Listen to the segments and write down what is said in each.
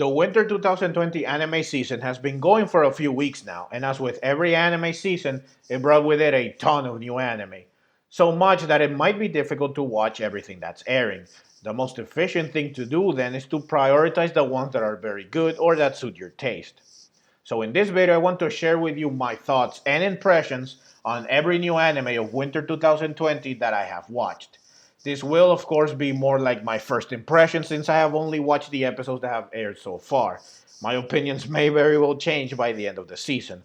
The winter 2020 anime season has been going for a few weeks now, and as with every anime season, it brought with it a ton of new anime. So much that it might be difficult to watch everything that's airing. The most efficient thing to do then is to prioritize the ones that are very good or that suit your taste. So in this video I want to share with you my thoughts and impressions on every new anime of winter 2020 that I have watched. This will of course be more like my first impression since I have only watched the episodes that have aired so far. My opinions may very well change by the end of the season.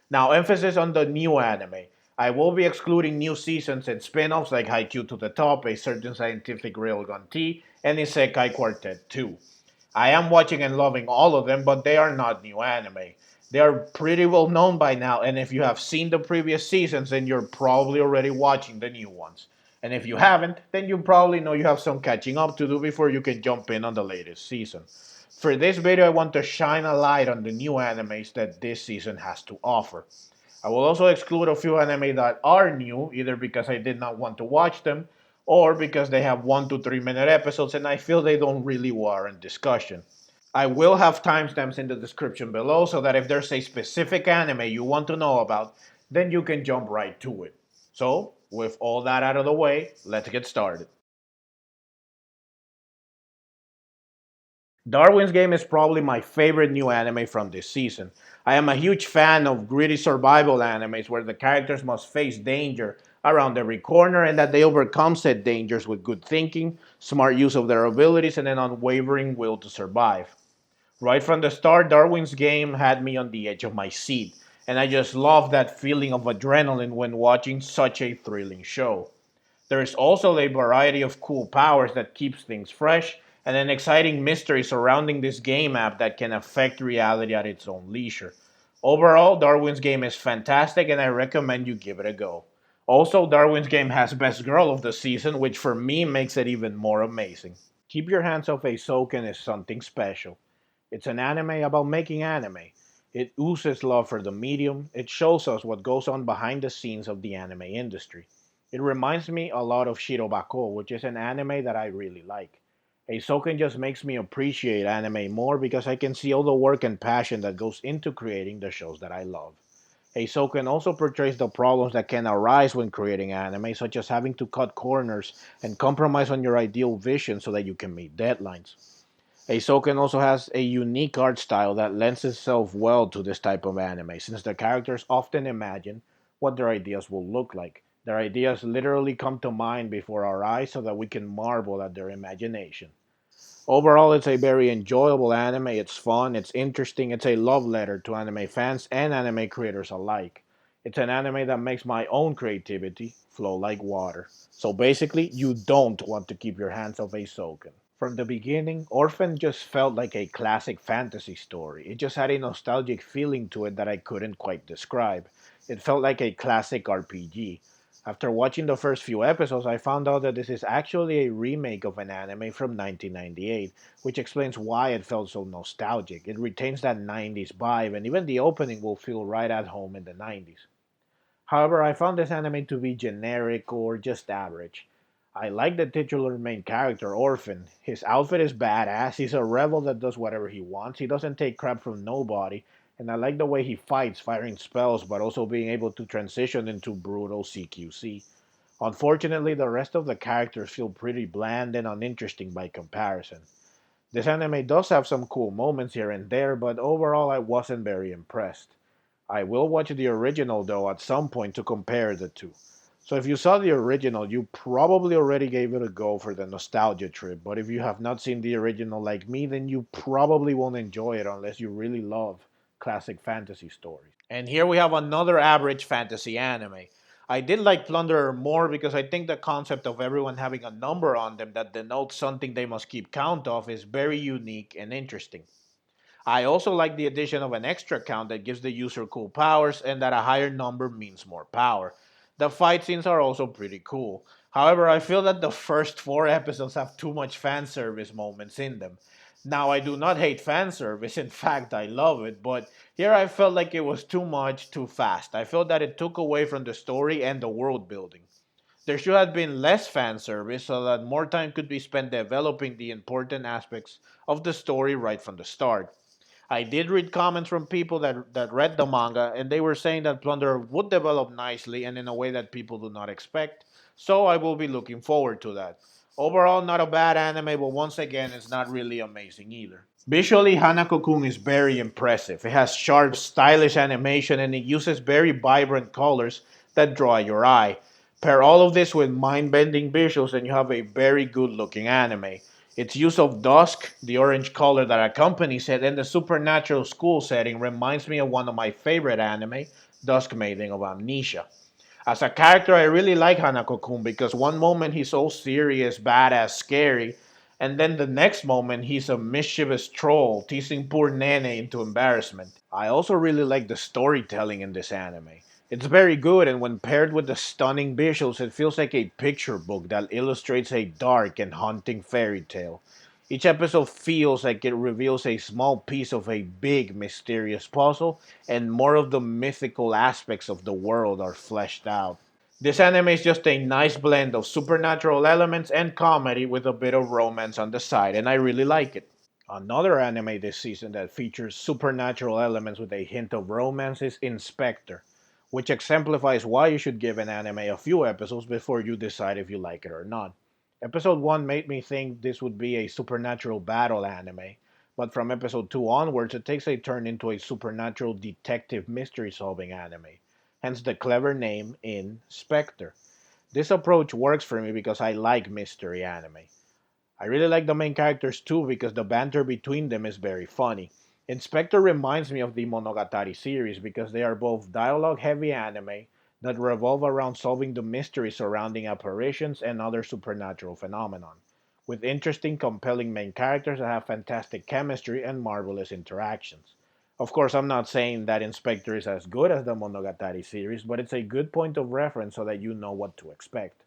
Now, emphasis on the new anime. I will be excluding new seasons and spin-offs like Haikyuu to the Top, A Certain Scientific Railgun T, and Isekai Quartet 2. I am watching and loving all of them, but they are not new anime. They are pretty well known by now, and if you have seen the previous seasons, then you're probably already watching the new ones. And if you haven't, then you probably know you have some catching up to do before you can jump in on the latest season. For this video, I want to shine a light on the new animes that this season has to offer. I will also exclude a few anime that are new, either because I did not want to watch them, or because they have 1 to 3 minute episodes and I feel they don't really warrant discussion. I will have timestamps in the description below so that if there's a specific anime you want to know about, then you can jump right to it. So, with all that out of the way, let's get started. Darwin's Game is probably my favorite new anime from this season. I am a huge fan of gritty survival animes where the characters must face danger around every corner and that they overcome said dangers with good thinking, smart use of their abilities, and an unwavering will to survive. Right from the start, Darwin's Game had me on the edge of my seat, and I just love that feeling of adrenaline when watching such a thrilling show. There is also a variety of cool powers that keeps things fresh, and an exciting mystery surrounding this game app that can affect reality at its own leisure. Overall, Darwin's Game is fantastic and I recommend you give it a go. Also, Darwin's Game has Best Girl of the Season, which for me makes it even more amazing. Keep Your Hands Off Eizouken is something special. It's an anime about making anime. It oozes love for the medium, it shows us what goes on behind the scenes of the anime industry. It reminds me a lot of Shirobako, which is an anime that I really like. Eizouken just makes me appreciate anime more because I can see all the work and passion that goes into creating the shows that I love. Eizouken also portrays the problems that can arise when creating anime, such as having to cut corners and compromise on your ideal vision so that you can meet deadlines. Eizouken also has a unique art style that lends itself well to this type of anime, since the characters often imagine what their ideas will look like. Their ideas literally come to mind before our eyes so that we can marvel at their imagination. Overall, it's a very enjoyable anime. It's fun, it's interesting, it's a love letter to anime fans and anime creators alike. It's an anime that makes my own creativity flow like water. So basically, you don't want to keep your hands off Eizouken. From the beginning, Orphen just felt like a classic fantasy story. It just had a nostalgic feeling to it that I couldn't quite describe. It felt like a classic RPG. After watching the first few episodes, I found out that this is actually a remake of an anime from 1998, which explains why it felt so nostalgic. It retains that 90s vibe, and even the opening will feel right at home in the 90s. However, I found this anime to be generic or just average. I like the titular main character, Orphen. His outfit is badass, he's a rebel that does whatever he wants, he doesn't take crap from nobody, and I like the way he fights, firing spells, but also being able to transition into brutal CQC. Unfortunately, the rest of the characters feel pretty bland and uninteresting by comparison. This anime does have some cool moments here and there, but overall I wasn't very impressed. I will watch the original though at some point to compare the two. So if you saw the original, you probably already gave it a go for the nostalgia trip, but if you have not seen the original like me, then you probably won't enjoy it unless you really love classic fantasy stories. And here we have another average fantasy anime. I did like Plunderer more because I think the concept of everyone having a number on them that denotes something they must keep count of is very unique and interesting. I also like the addition of an extra count that gives the user cool powers and that a higher number means more power. The fight scenes are also pretty cool. However, I feel that the first 4 episodes have too much fan service moments in them. Now, I do not hate fan service, in fact, I love it, but here I felt like it was too much too fast. I felt that it took away from the story and the world building. There should have been less fan service so that more time could be spent developing the important aspects of the story right from the start. I did read comments from people that read the manga, and they were saying that Plunderer would develop nicely and in a way that people do not expect, so I will be looking forward to that. Overall, not a bad anime, but once again, it's not really amazing either. Visually, Hanako-kun is very impressive. It has sharp, stylish animation, and it uses very vibrant colors that draw your eye. Pair all of this with mind-bending visuals, and you have a very good-looking anime. Its use of dusk, the orange color that accompanies it, and the supernatural school setting reminds me of one of my favorite anime, Dusk Maiden of Amnesia. As a character, I really like Hanako-kun because one moment he's so serious, badass, scary, and then the next moment he's a mischievous troll, teasing poor Nene into embarrassment. I also really like the storytelling in this anime. It's very good, and when paired with the stunning visuals, it feels like a picture book that illustrates a dark and haunting fairy tale. Each episode feels like it reveals a small piece of a big, mysterious puzzle, and more of the mythical aspects of the world are fleshed out. This anime is just a nice blend of supernatural elements and comedy with a bit of romance on the side, and I really like it. Another anime this season that features supernatural elements with a hint of romance is Inspector, which exemplifies why you should give an anime a few episodes before you decide if you like it or not. Episode 1 made me think this would be a supernatural battle anime, but from episode 2 onwards, it takes a turn into a supernatural detective mystery solving anime, hence the clever name in Spectre. This approach works for me because I like mystery anime. I really like the main characters too because the banter between them is very funny. Inspector reminds me of the Monogatari series because they are both dialogue heavy anime that revolve around solving the mysteries surrounding apparitions and other supernatural phenomenon, with interesting, compelling main characters that have fantastic chemistry and marvelous interactions. Of course, I'm not saying that Inspector is as good as the Monogatari series, but it's a good point of reference so that you know what to expect.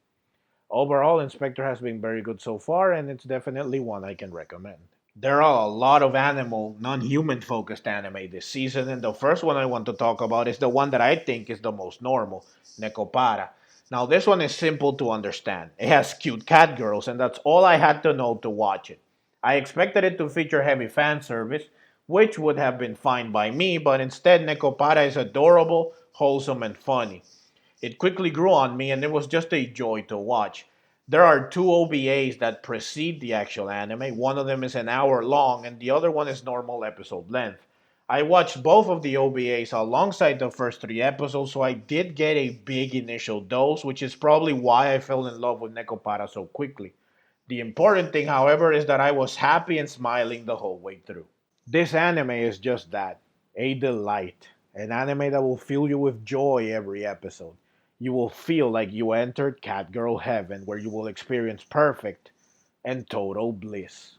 Overall, Inspector has been very good so far, and it's definitely one I can recommend. There are a lot of animal, non human focused anime this season, and the first one I want to talk about is the one that I think is the most normal, Nekopara. Now, this one is simple to understand. It has cute cat girls, and that's all I had to know to watch it. I expected it to feature heavy fan service, which would have been fine by me, but instead, Nekopara is adorable, wholesome, and funny. It quickly grew on me, and it was just a joy to watch. There are two OVAs that precede the actual anime. One of them is an hour long, and the other one is normal episode length. I watched both of the OVAs alongside the first three episodes, so I did get a big initial dose, which is probably why I fell in love with Nekopara so quickly. The important thing, however, is that I was happy and smiling the whole way through. This anime is just that, a delight. An anime that will fill you with joy every episode. You will feel like you entered Catgirl Heaven, where you will experience perfect and total bliss.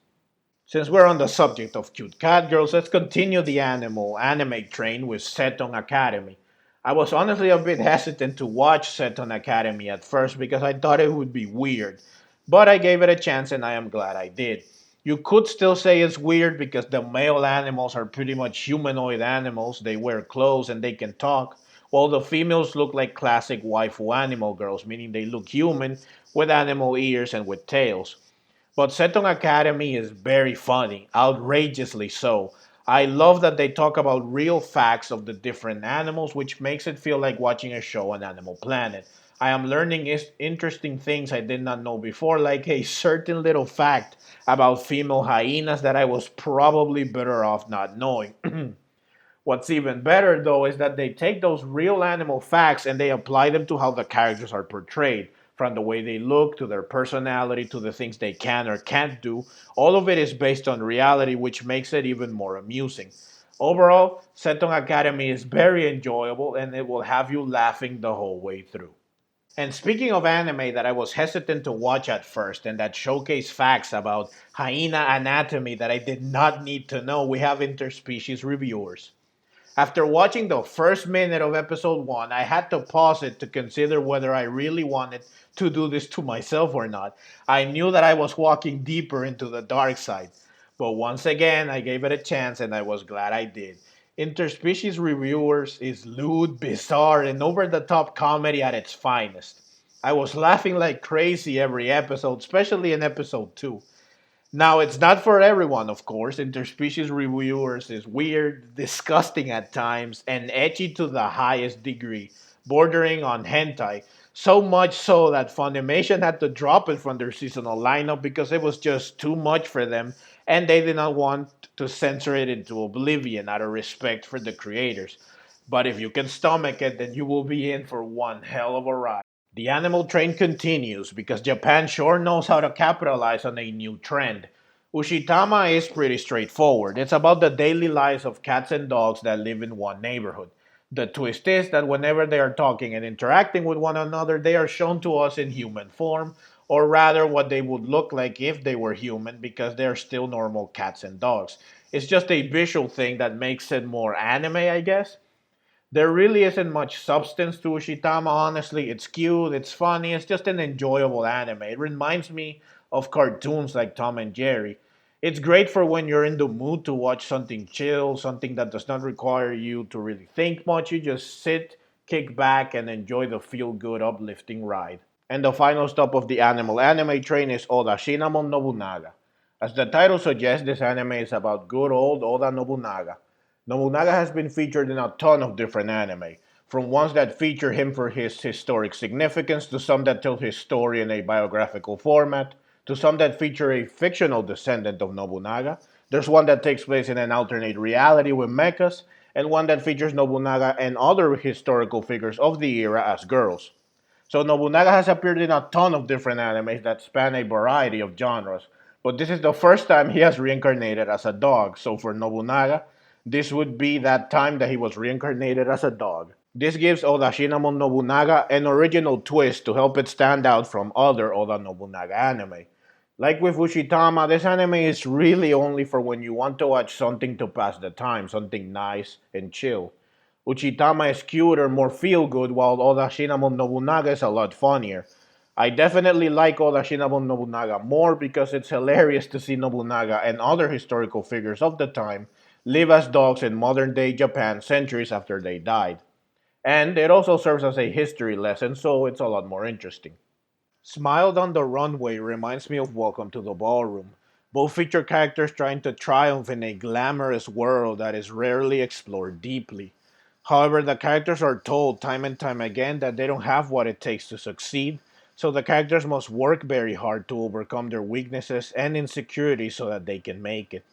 Since we're on the subject of cute catgirls, let's continue the anime train with Seton Academy. I was honestly a bit hesitant to watch Seton Academy at first because I thought it would be weird, but I gave it a chance and I am glad I did. You could still say it's weird because the male animals are pretty much humanoid animals. They wear clothes and they can talk, while the females look like classic waifu animal girls, meaning they look human with animal ears and with tails. But Seton Academy is very funny, outrageously so. I love that they talk about real facts of the different animals, which makes it feel like watching a show on Animal Planet. I am learning interesting things I did not know before, like a certain little fact about female hyenas that I was probably better off not knowing. What's even better, though, is that they take those real animal facts and they apply them to how the characters are portrayed. From the way they look to their personality to the things they can or can't do, all of it is based on reality, which makes it even more amusing. Overall, Seton Academy is very enjoyable and it will have you laughing the whole way through. And speaking of anime that I was hesitant to watch at first and that showcase facts about hyena anatomy that I did not need to know, we have interspecies reviewers. After watching the first minute of episode 1, I had to pause it to consider whether I really wanted to do this to myself or not. I knew that I was walking deeper into the dark side. But once again, I gave it a chance and I was glad I did. Interspecies Reviewers is lewd, bizarre, and over the top comedy at its finest. I was laughing like crazy every episode, especially in episode 2. Now, it's not for everyone, of course. Interspecies reviewers is weird, disgusting at times, and edgy to the highest degree, bordering on hentai. So much so that Funimation had to drop it from their seasonal lineup because it was just too much for them, and they did not want to censor it into oblivion out of respect for the creators. But if you can stomach it, then you will be in for one hell of a ride. The animal train continues because Japan sure knows how to capitalize on a new trend. Uchitama is pretty straightforward. It's about the daily lives of cats and dogs that live in one neighborhood. The twist is that whenever they are talking and interacting with one another, they are shown to us in human form, or rather what they would look like if they were human because they are still normal cats and dogs. It's just a visual thing that makes it more anime, I guess. There really isn't much substance to Ushitama, honestly. It's cute, it's funny, it's just an enjoyable anime. It reminds me of cartoons like Tom and Jerry. It's great for when you're in the mood to watch something chill, something that does not require you to really think much. You just sit, kick back, and enjoy the feel good, uplifting ride. And the final stop of the animal anime train is Oda Cinnamon Nobunaga. As the title suggests, this anime is about good old Oda Nobunaga. Nobunaga has been featured in a ton of different anime, from ones that feature him for his historic significance to some that tell his story in a biographical format, to some that feature a fictional descendant of Nobunaga. There's one that takes place in an alternate reality with mechas, and one that features Nobunaga and other historical figures of the era as girls. So Nobunaga has appeared in a ton of different animes that span a variety of genres, but this is the first time he has reincarnated as a dog. So for Nobunaga, this would be that time that he was reincarnated as a dog. This gives Oda Cinnamon Nobunaga an original twist to help it stand out from other Oda Nobunaga anime. Like with Uchitama, this anime is really only for when you want to watch something to pass the time, something nice and chill. Uchitama is cuter, more feel good, while Oda Cinnamon Nobunaga is a lot funnier. I definitely like Oda Cinnamon Nobunaga more because it's hilarious to see Nobunaga and other historical figures of the time live as dogs in modern day Japan centuries after they died. And it also serves as a history lesson, so it's a lot more interesting. Smiled on the Runway reminds me of Welcome to the Ballroom. Both feature characters trying to triumph in a glamorous world that is rarely explored deeply. However, the characters are told time and time again that they don't have what it takes to succeed, so the characters must work very hard to overcome their weaknesses and insecurities so that they can make it.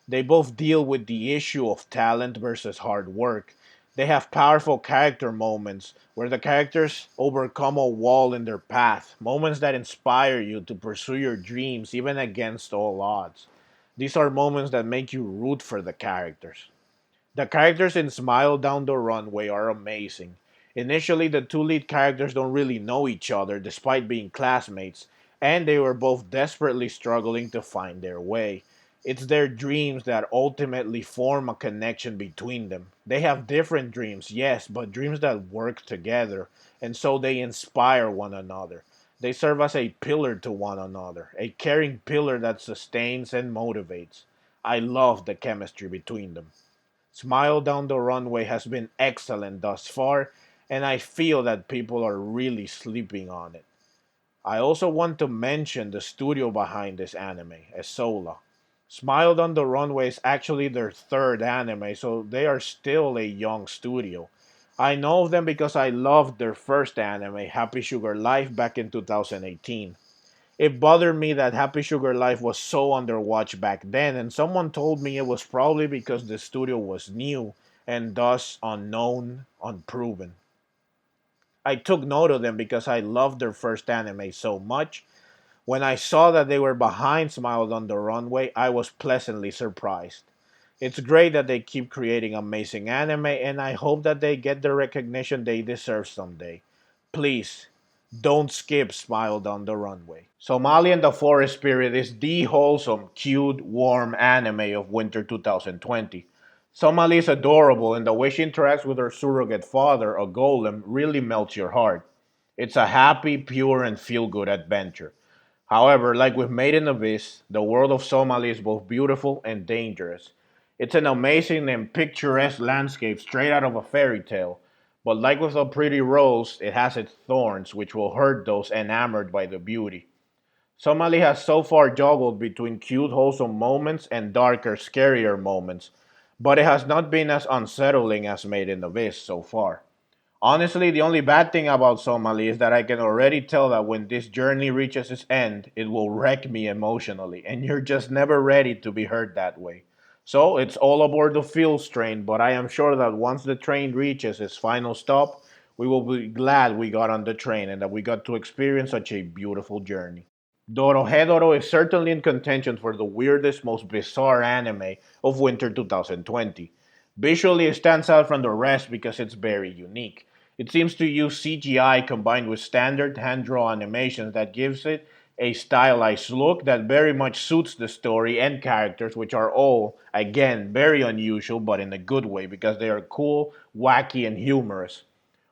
They both deal with the issue of talent versus hard work. They have powerful character moments where the characters overcome a wall in their path, moments that inspire you to pursue your dreams even against all odds. These are moments that make you root for the characters. The characters in Smile Down the Runway are amazing. Initially, the two lead characters don't really know each other despite being classmates, and they were both desperately struggling to find their way. It's their dreams that ultimately form a connection between them. They have different dreams, yes, but dreams that work together, and so they inspire one another. They serve as a pillar to one another, a caring pillar that sustains and motivates. I love the chemistry between them. Smile Down the Runway has been excellent thus far, and I feel that people are really sleeping on it. I also want to mention the studio behind this anime, Esola. Smile Down the Runway is actually their third anime, so they are still a young studio. I know of them because I loved their first anime, Happy Sugar Life, back in 2018. It bothered me that Happy Sugar Life was so underwatched back then, and someone told me it was probably because the studio was new and thus unknown, unproven. I took note of them because I loved their first anime so much. When I saw that they were behind Smiled on the Runway, I was pleasantly surprised. It's great that they keep creating amazing anime, and I hope that they get the recognition they deserve someday. Please, don't skip Smile Down the Runway. Somali and the Forest Spirit is the wholesome, cute, warm anime of winter 2020. Somali is adorable, and the way she interacts with her surrogate father, a golem, really melts your heart. It's a happy, pure, and feel good adventure. However, like with Made in Abyss, the world of Somali is both beautiful and dangerous. It's an amazing and picturesque landscape straight out of a fairy tale, But like with a pretty rose, it has its thorns, which will hurt those enamored by the beauty. Somali has so far juggled between cute, wholesome moments and darker, scarier moments, but it has not been as unsettling as Made in Abyss so far. Honestly, the only bad thing about Somali is that I can already tell that when this journey reaches its end, it will wreck me emotionally, and you're just never ready to be hurt that way. So it's all aboard the fuel train, but I am sure that once the train reaches its final stop, we will be glad we got on the train and that we got to experience such a beautiful journey. Dorohedoro is certainly in contention for the weirdest, most bizarre anime of winter 2020. Visually, it stands out from the rest because it's very unique. It seems to use CGI combined with standard hand drawn animations that gives it a stylized look that very much suits the story and characters, which are all, again, very unusual but in a good way because they are cool, wacky, and humorous.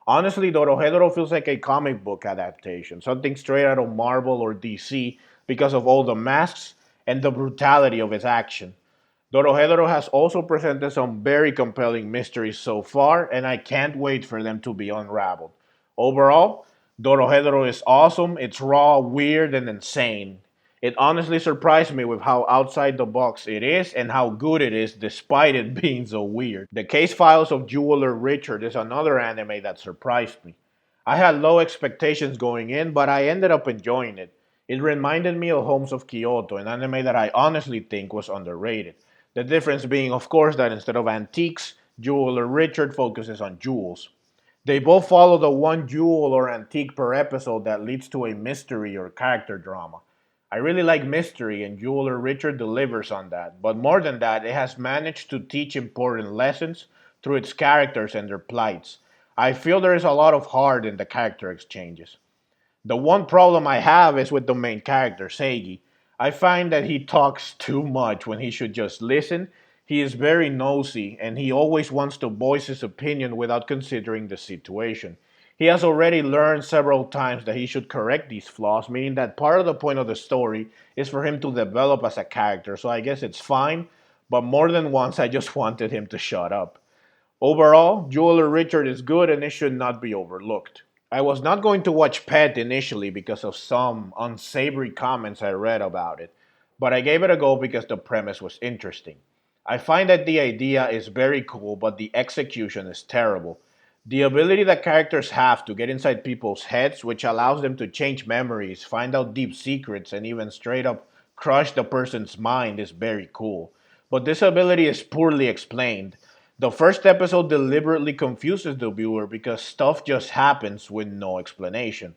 Honestly, Dorohedoro feels like a comic book adaptation, something straight out of Marvel or DC because of all the masks and the brutality of its action. Dorohedoro has also presented some very compelling mysteries so far, and I can't wait for them to be unraveled. Overall, Dorohedoro is awesome, it's raw, weird, and insane. It honestly surprised me with how outside the box it is and how good it is despite it being so weird. The Case Files of Jeweler Richard is another anime that surprised me. I had low expectations going in, but I ended up enjoying it. It reminded me of Homes of Kyoto, an anime that I honestly think was underrated. The difference being, of course, that instead of antiques, Jeweler Richard focuses on jewels. They both follow the one jewel or antique per episode that leads to a mystery or character drama. I really like mystery, and Jeweler Richard delivers on that. But more than that, it has managed to teach important lessons through its characters and their plights. I feel there is a lot of heart in the character exchanges. The one problem I have is with the main character, Seigi. I find that he talks too much when he should just listen. He is very nosy and he always wants to voice his opinion without considering the situation. He has already learned several times that he should correct these flaws, meaning that part of the point of the story is for him to develop as a character, so I guess it's fine, but more than once I just wanted him to shut up. Overall, Jeweler Richard is good and it should not be overlooked. I was not going to watch Pet initially because of some unsavory comments I read about it, but I gave it a go because the premise was interesting. I find that the idea is very cool, but the execution is terrible. The ability that characters have to get inside people's heads, which allows them to change memories, find out deep secrets, and even straight up crush the person's mind, is very cool. But this ability is poorly explained. The first episode deliberately confuses the viewer because stuff just happens with no explanation.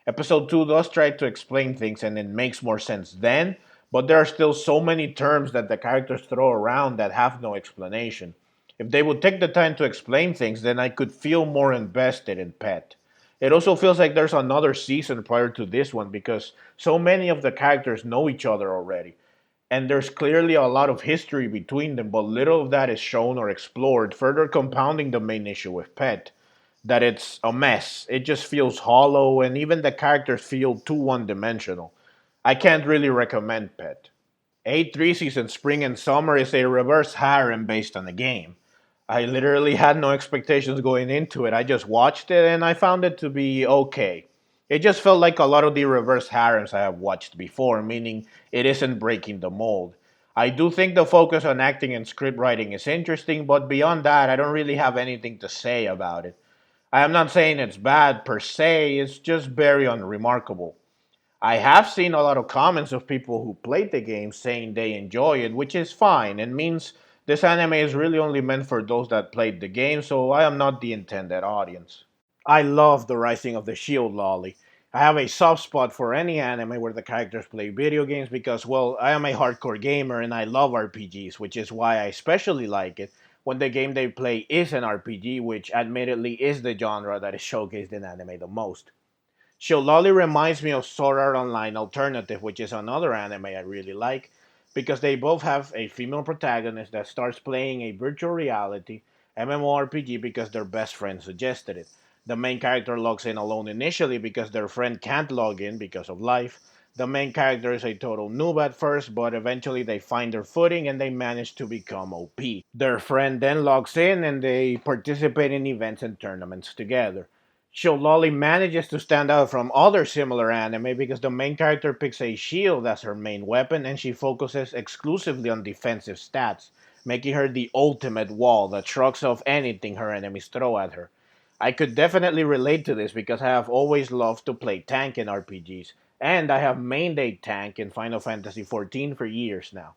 Episode 2 does try to explain things and it makes more sense then, but there are still so many terms that the characters throw around that have no explanation. If they would take the time to explain things, then I could feel more invested in Pet. It also feels like there's another season prior to this one because so many of the characters know each other already. And there's clearly a lot of history between them, but little of that is shown or explored, further compounding the main issue with Pet. That it's a mess. It just feels hollow, and even the characters feel too one dimensional. I can't really recommend Pet. A3 season Spring and Summer is a reverse harem based on the game. I literally had no expectations going into it. I just watched it and I found it to be okay. It just felt like a lot of the reverse harems I have watched before, meaning it isn't breaking the mold. I do think the focus on acting and script writing is interesting, but beyond that, I don't really have anything to say about it. I am not saying it's bad per se, it's just very unremarkable. I have seen a lot of comments of people who played the game saying they enjoy it, which is fine and means this anime is really only meant for those that played the game, so I am not the intended audience. I love the Rising of the Shield lolly. I have a soft spot for any anime where the characters play video games because, well, I am a hardcore gamer and I love RPGs, which is why I especially like it when the game they play is an RPG, which admittedly is the genre that is showcased in anime the most. Shillolly reminds me of Sword Art Online Alternative, which is another anime I really like, because they both have a female protagonist that starts playing a virtual reality MMORPG because their best friend suggested it. The main character logs in alone initially because their friend can't log in because of life, The main character is a total noob at first, but eventually they find their footing and they manage to become OP. Their friend then logs in and they participate in events and tournaments together. Shillolly manages to stand out from other similar anime because the main character picks a shield as her main weapon and she focuses exclusively on defensive stats, making her the ultimate wall that shrugs off anything her enemies throw at her. I could definitely relate to this because I have always loved to play tank in RPGs, and I have mained a tank in Final Fantasy XIV for years now.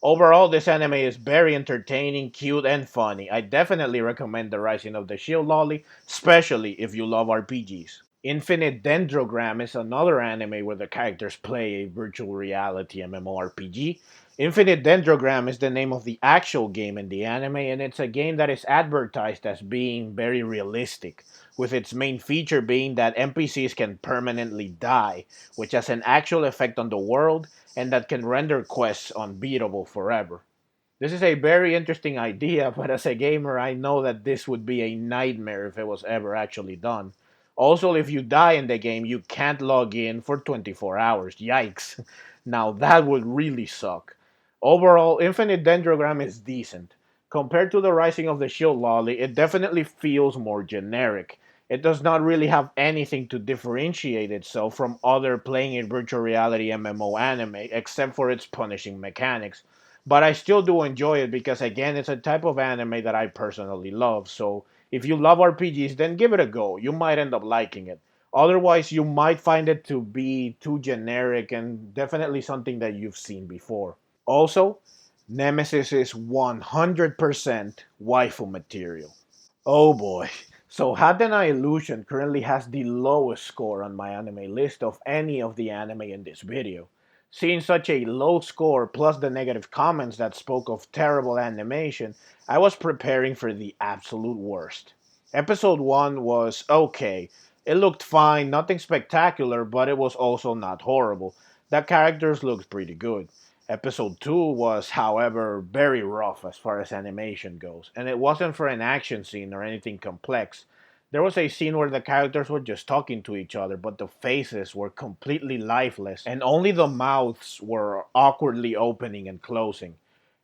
Overall, this anime is very entertaining, cute, and funny. I definitely recommend The Rising of the Shield Lolly, especially if you love RPGs. Infinite Dendrogram is another anime where the characters play a virtual reality MMORPG. Infinite Dendrogram is the name of the actual game in the anime, and it's a game that is advertised as being very realistic, with its main feature being that NPCs can permanently die, which has an actual effect on the world and that can render quests unbeatable forever. This is a very interesting idea, but as a gamer, I know that this would be a nightmare if it was ever actually done. Also, if you die in the game, you can't log in for 24 hours. Yikes. Now that would really suck. Overall, Infinite Dendrogram is decent. Compared to the Rising of the Shield Lolly, it definitely feels more generic. It does not really have anything to differentiate itself from other playing in virtual reality MMO anime, except for its punishing mechanics. But I still do enjoy it because, again, it's a type of anime that I personally love. So if you love RPGs, then give it a go. You might end up liking it. Otherwise, you might find it to be too generic and definitely something that you've seen before. Also, Nemesis is 100% waifu material. Oh boy. So Hatena Illusion currently has the lowest score on my anime list of any of the anime in this video. Seeing such a low score plus the negative comments that spoke of terrible animation, I was preparing for the absolute worst. Episode 1 was okay. It looked fine, nothing spectacular, but it was also not horrible. The characters looked pretty good. Episode 2 was, however, very rough as far as animation goes, and it wasn't for an action scene or anything complex. There was a scene where the characters were just talking to each other, but the faces were completely lifeless, and only the mouths were awkwardly opening and closing.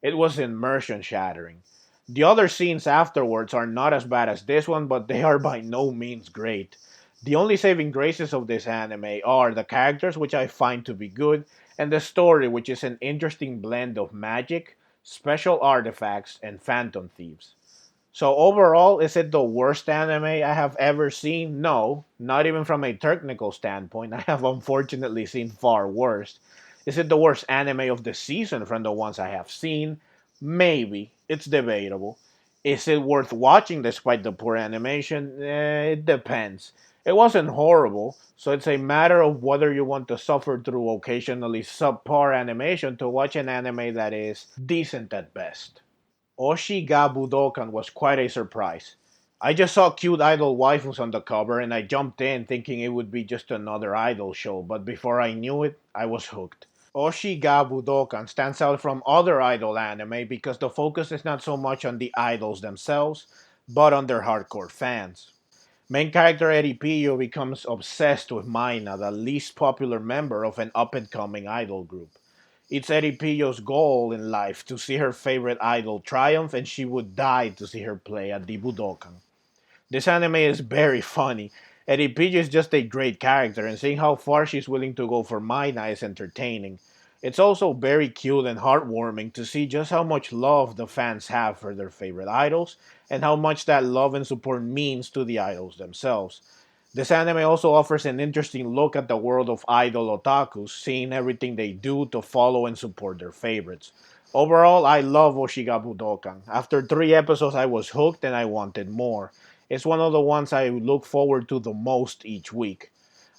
It was immersion shattering. The other scenes afterwards are not as bad as this one, but they are by no means great. The only saving graces of this anime are the characters, which I find to be good, and the story, which is an interesting blend of magic, special artifacts, and phantom thieves. So overall, is it the worst anime I have ever seen? No, not even from a technical standpoint. I have unfortunately seen far worse. Is it the worst anime of the season from the ones I have seen? Maybe. It's debatable. Is it worth watching despite the poor animation? It depends. It wasn't horrible, so it's a matter of whether you want to suffer through occasionally subpar animation to watch an anime that is decent at best. Oshi ga Budokan was quite a surprise. I just saw cute idol waifus on the cover and I jumped in thinking it would be just another idol show, but before I knew it, I was hooked. Oshi ga Budokan stands out from other idol anime because the focus is not so much on the idols themselves, but on their hardcore fans. Main character Eripiyo becomes obsessed with Maina, the least popular member of an up-and-coming idol group. It's Eripiyo's goal in life to see her favorite idol triumph, and she would die to see her play at the Budokan. This anime is very funny. Eripiyo is just a great character, and seeing how far she's willing to go for Maina is entertaining. It's also very cute and heartwarming to see just how much love the fans have for their favorite idols, and how much that love and support means to the idols themselves. This anime also offers an interesting look at the world of idol otakus, seeing everything they do to follow and support their favorites. Overall, I love Oshiga Budokan. After 3 episodes, I was hooked and I wanted more. It's one of the ones I look forward to the most each week.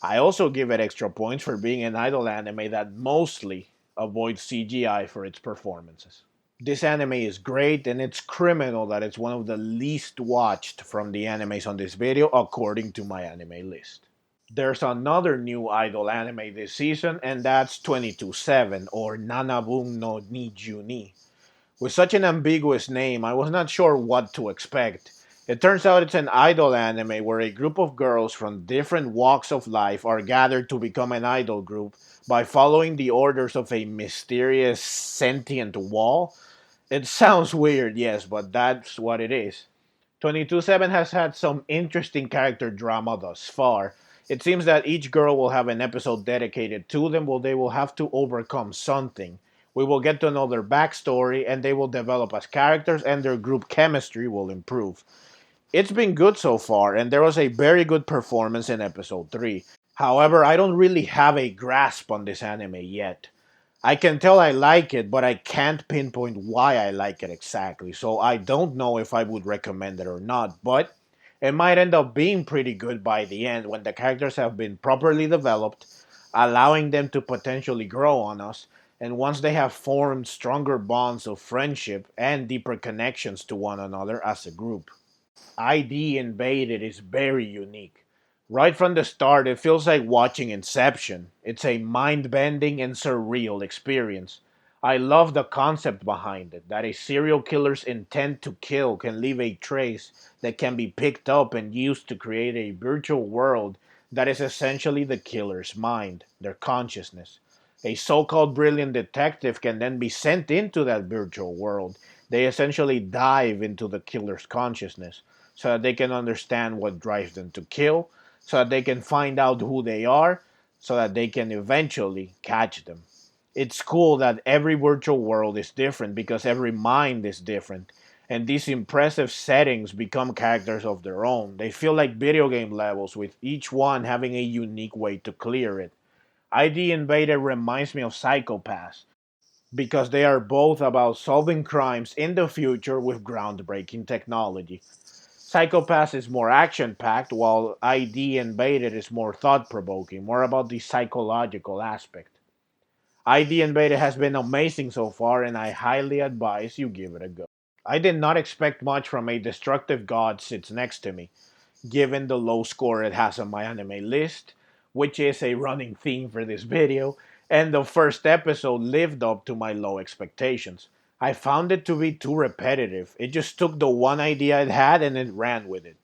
I also give it extra points for being an idol anime that mostly avoids CGI for its performances. This anime is great, and it's criminal that it's one of the least watched from the animes on this video according to my anime list. There's another new idol anime this season, and that's 22/7 or Nanabun no Niju ni. With such an ambiguous name, I was not sure what to expect. It turns out it's an idol anime where a group of girls from different walks of life are gathered to become an idol group by following the orders of a mysterious sentient wall. It sounds weird, yes, but that's what it is. 22/7 has had some interesting character drama thus far. It seems that each girl will have an episode dedicated to them where they will have to overcome something. We will get to know their backstory and they will develop as characters and their group chemistry will improve. It's been good so far, and there was a very good performance in episode 3. However, I don't really have a grasp on this anime yet. I can tell I like it, but I can't pinpoint why I like it exactly, so I don't know if I would recommend it or not, but it might end up being pretty good by the end when the characters have been properly developed, allowing them to potentially grow on us, and once they have formed stronger bonds of friendship and deeper connections to one another as a group. ID Invaded is very unique. Right from the start, it feels like watching Inception. It's a mind bending and surreal experience. I love the concept behind it that a serial killer's intent to kill can leave a trace that can be picked up and used to create a virtual world that is essentially the killer's mind, their consciousness. A so called brilliant detective can then be sent into that virtual world. They essentially dive into the killer's consciousness so that they can understand what drives them to kill, so that they can find out who they are, so that they can eventually catch them. It's cool that every virtual world is different because every mind is different, and these impressive settings become characters of their own. They feel like video game levels, with each one having a unique way to clear it. ID Invader reminds me of Psychopaths because they are both about solving crimes in the future with groundbreaking technology. Psychopath is more action packed, while ID Invaded is more thought provoking, more about the psychological aspect. ID Invaded has been amazing so far, and I highly advise you give it a go. I did not expect much from a destructive god sits next to me, given the low score it has on my anime list, which is a running theme for this video, and the first episode lived up to my low expectations. I found it to be too repetitive. It just took the one idea it had and it ran with it.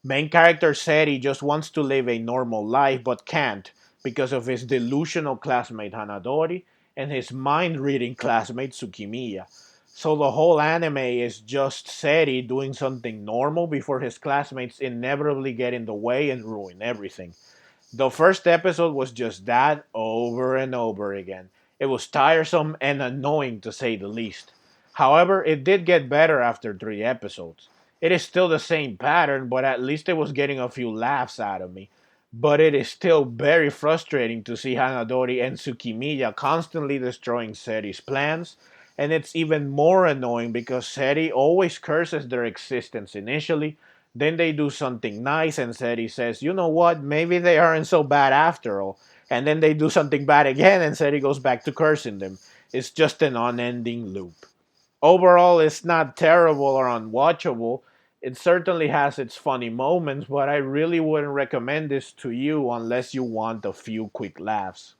Main character said he just wants to live a normal life but can't because of his delusional classmate Hanadori and his mind reading classmate Tsukimiya. So the whole anime is just Seri doing something normal before his classmates inevitably get in the way and ruin everything. The first episode was just that over and over again. It was tiresome and annoying to say the least. However, it did get better after 3 episodes. It is still the same pattern, but at least it was getting a few laughs out of me. But it is still very frustrating to see Hanadori and Tsukimiya constantly destroying Seri's plans, and it's even more annoying because Seri always curses their existence initially, then they do something nice, and Seri says, you know what, maybe they aren't so bad after all. And then they do something bad again, and Seri goes back to cursing them. It's just an unending loop. Overall, it's not terrible or unwatchable. It certainly has its funny moments, but I really wouldn't recommend this to you unless you want a few quick laughs.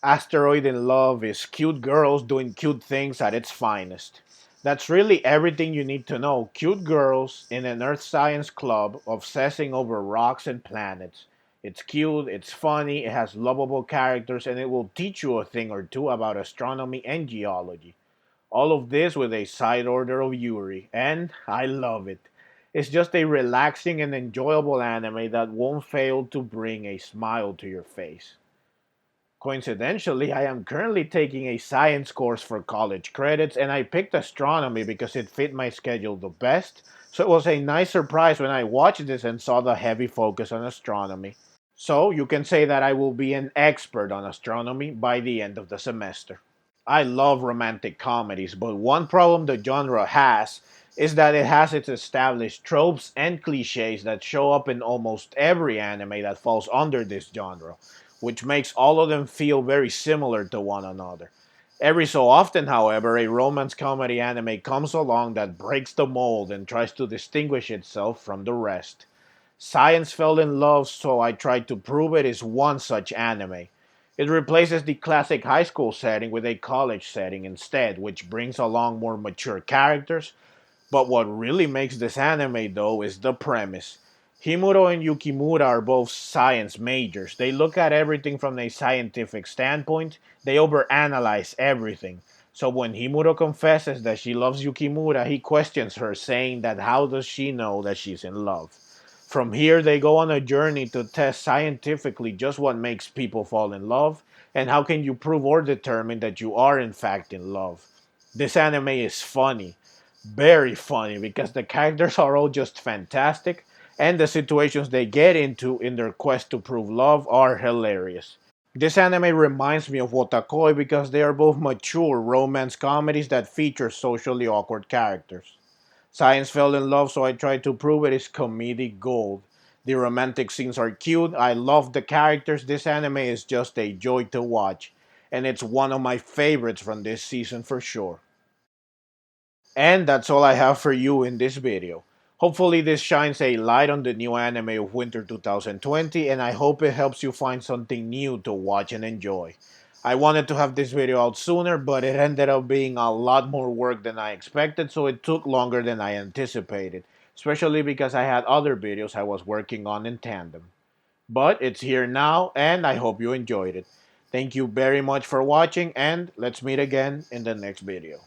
Asteroid in Love is cute girls doing cute things at its finest. That's really everything you need to know. Cute girls in an earth science club obsessing over rocks and planets. It's cute, it's funny, it has lovable characters, and it will teach you a thing or two about astronomy and geology. All of this with a side order of Yuri, and I love it. It's just a relaxing and enjoyable anime that won't fail to bring a smile to your face. Coincidentally, I am currently taking a science course for college credits, and I picked astronomy because it fit my schedule the best. So it was a nice surprise when I watched this and saw the heavy focus on astronomy. So you can say that I will be an expert on astronomy by the end of the semester. I love romantic comedies, but one problem the genre has is that it has its established tropes and cliches that show up in almost every anime that falls under this genre, which makes all of them feel very similar to one another. Every so often, however, a romance comedy anime comes along that breaks the mold and tries to distinguish itself from the rest. Science Fell in Love, So I Tried to Prove It is one such anime. It replaces the classic high school setting with a college setting instead, which brings along more mature characters, But what really makes this anime though is the premise. Himuro and Yukimura are both science majors. They look at everything from a scientific standpoint. They overanalyze everything. So when Himuro confesses that she loves Yukimura, he questions her, saying that how does she know that she's in love? From here, they go on a journey to test scientifically just what makes people fall in love, and how can you prove or determine that you are in fact in love. This anime is funny, very funny, because the characters are all just fantastic, and the situations they get into in their quest to prove love are hilarious. This anime reminds me of Otakoi because they are both mature romance comedies that feature socially awkward characters. Science fell in love, so I tried to prove it is comedic gold. The romantic scenes are cute, I love the characters, this anime is just a joy to watch, and it's one of my favorites from this season for sure. And that's all I have for you in this video. Hopefully this shines a light on the new anime of winter 2020, and I hope it helps you find something new to watch and enjoy. I wanted to have this video out sooner, but it ended up being a lot more work than I expected, so it took longer than I anticipated, especially because I had other videos I was working on in tandem. But it's here now, and I hope you enjoyed it. Thank you very much for watching, and let's meet again in the next video.